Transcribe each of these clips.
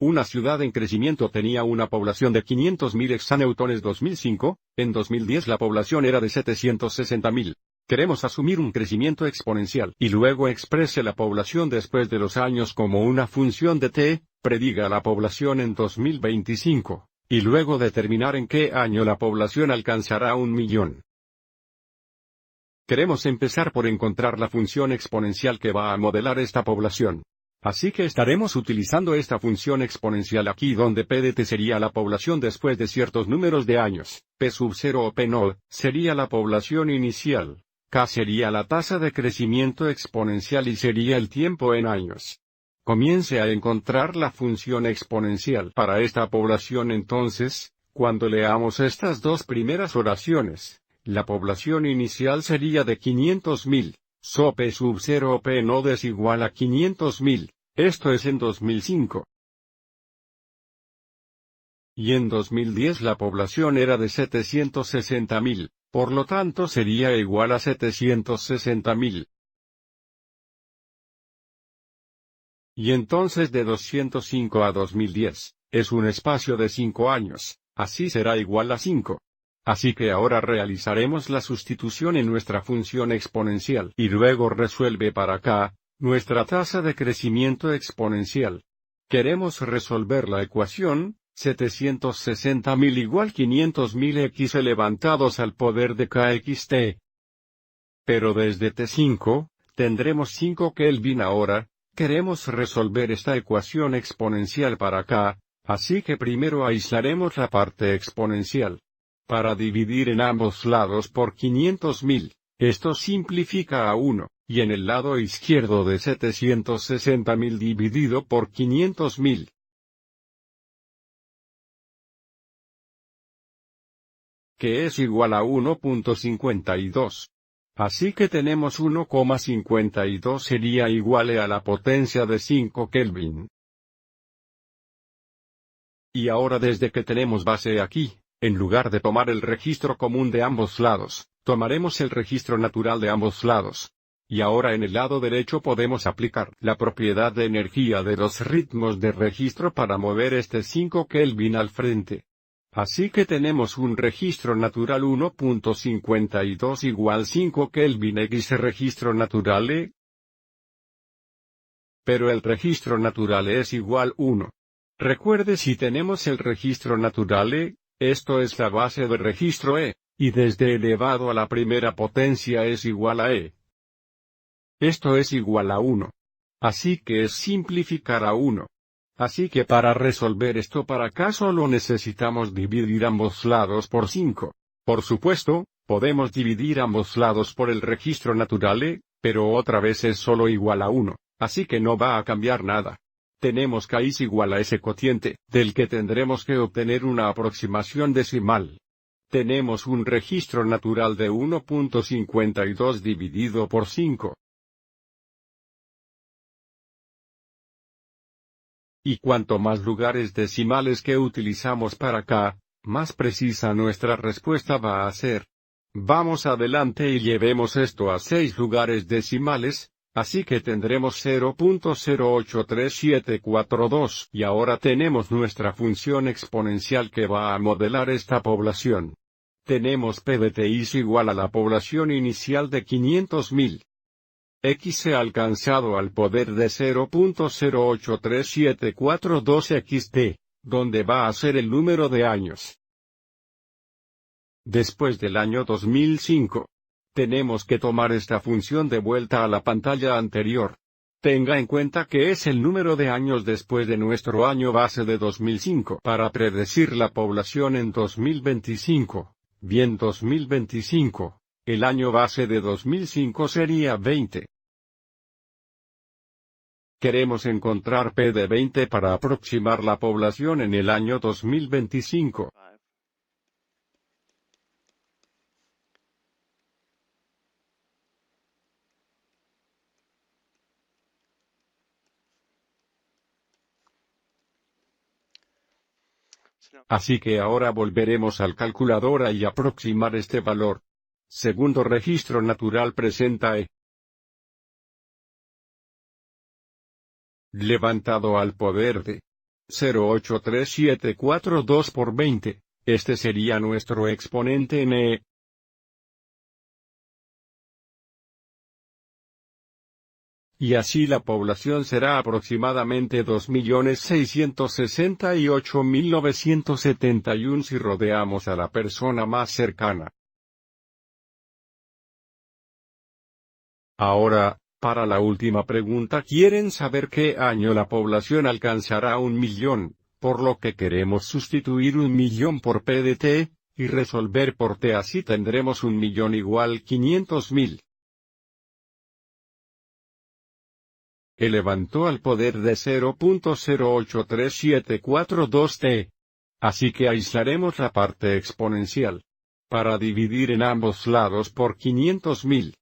Una ciudad en crecimiento tenía una población de 500.000 exaneutones 2005, en 2010 la población era de 760.000. Queremos asumir un crecimiento exponencial y luego exprese la población después de los años como una función de t, prediga la población en 2025, y luego determinar en qué año la población alcanzará 1.000.000. Queremos empezar por encontrar la función exponencial que va a modelar esta población. Así que estaremos utilizando esta función exponencial aquí donde p de t sería la población después de ciertos números de años, p sub 0 o p node sería la población inicial, k sería la tasa de crecimiento exponencial y sería el tiempo en años. Comience a encontrar la función exponencial para esta población entonces, cuando leamos estas dos primeras oraciones, la población inicial sería de 500.000. So p sub 0 o p node es igual a 500.000, esto es en 2005. Y en 2010 la población era de 760.000, por lo tanto sería igual a 760.000. Y entonces de 205 a 2010, es un espacio de 5 años, así será igual a 5. Así que ahora realizaremos la sustitución en nuestra función exponencial y luego resuelve para k, nuestra tasa de crecimiento exponencial. Queremos resolver la ecuación, 760.000 igual 500.000 x levantados al poder de kxt. Pero desde T5, tendremos 5 Kelvin ahora, queremos resolver esta ecuación exponencial para k, así que primero aislaremos la parte exponencial. Para dividir en ambos lados por 500.000, esto simplifica a 1, y en el lado izquierdo de 760.000 dividido por 500.000. Que es igual a 1.52. Así que tenemos 1,52 sería igual a la potencia de 5 Kelvin. Y ahora desde que tenemos base aquí, en lugar de tomar el registro común de ambos lados, tomaremos el registro natural de ambos lados. Y ahora en el lado derecho podemos aplicar la propiedad de energía de los ritmos de registro para mover este 5 Kelvin al frente. Así que tenemos un registro natural 1.52 igual 5 Kelvin x registro natural E. Pero el registro natural es igual 1. Recuerde si tenemos el registro natural E, esto es la base de registro E, y desde elevado a la primera potencia es igual a E. Esto es igual a 1. Así que es simplificar a 1. Así que para resolver esto para acá solo necesitamos dividir ambos lados por 5. Por supuesto, podemos dividir ambos lados por el registro natural E, pero otra vez es solo igual a 1, así que no va a cambiar nada. Tenemos k es igual a ese cociente, del que tendremos que obtener una aproximación decimal. Tenemos un registro natural de 1.52 dividido por 5. Y cuanto más lugares decimales que utilizamos para k, más precisa nuestra respuesta va a ser. Vamos adelante y llevemos esto a 6 lugares decimales. Así que tendremos 0.083742 y ahora tenemos nuestra función exponencial que va a modelar esta población. Tenemos p de t is igual a la población inicial de 500.000. X se ha alcanzado al poder de 0.083742 xt, donde va a ser el número de años. Después del año 2005. Tenemos que tomar esta función de vuelta a la pantalla anterior. Tenga en cuenta que es el número de años después de nuestro año base de 2005 para predecir la población en 2025. Bien 2025, el año base de 2005 sería 20. Queremos encontrar P de 20 para aproximar la población en el año 2025. Así que ahora volveremos al calculadora y aproximar este valor. Segundo registro natural presenta E. levantado al poder de 0.83742 por 20, este sería nuestro exponente n. Y así la población será aproximadamente 2.668.971 si rodeamos a la persona más cercana. Ahora, para la última pregunta quieren saber qué año la población alcanzará 1.000.000, por lo que queremos sustituir 1.000.000 por P de T, y resolver por T, así tendremos 1.000.000 igual 500.000. Levantó al poder de 0.083742 T. Así que aislaremos la parte exponencial. Para dividir en ambos lados por 500.000.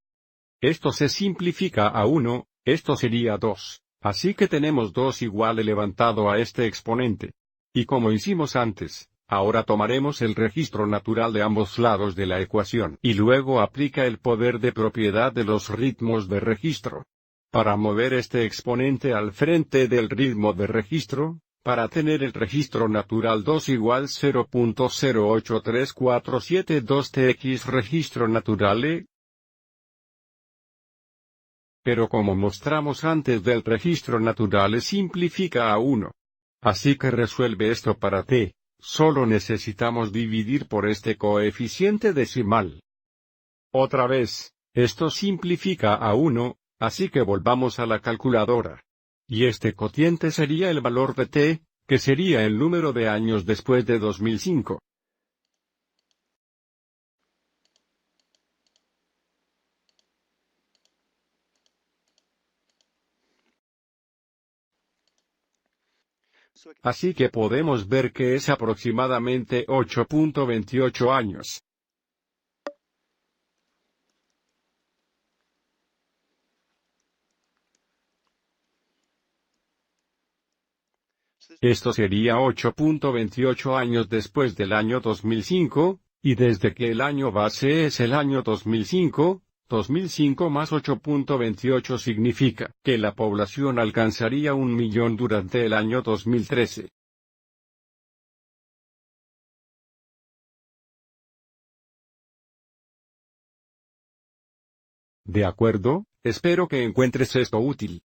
Esto se simplifica a 1, esto sería 2, así que tenemos 2 igual levantado a este exponente. Y como hicimos antes, ahora tomaremos el registro natural de ambos lados de la ecuación y luego aplica el poder de propiedad de los ritmos de registro. Para mover este exponente al frente del ritmo de registro, para tener el registro natural 2 igual 0.083472 tx registro natural e. Pero como mostramos antes del registro natural simplifica a 1. Así que resuelve esto para t, solo necesitamos dividir por este coeficiente decimal. Otra vez, esto simplifica a 1, así que volvamos a la calculadora. Y este cociente sería el valor de t, que sería el número de años después de 2005. Así que podemos ver que es aproximadamente 8.28 años. Esto sería 8.28 años después del año 2005, y desde que el año base es el año 2005, 2005 más 8.28 significa que la población alcanzaría 1.000.000 durante el año 2013. ¿De acuerdo? Espero que encuentres esto útil.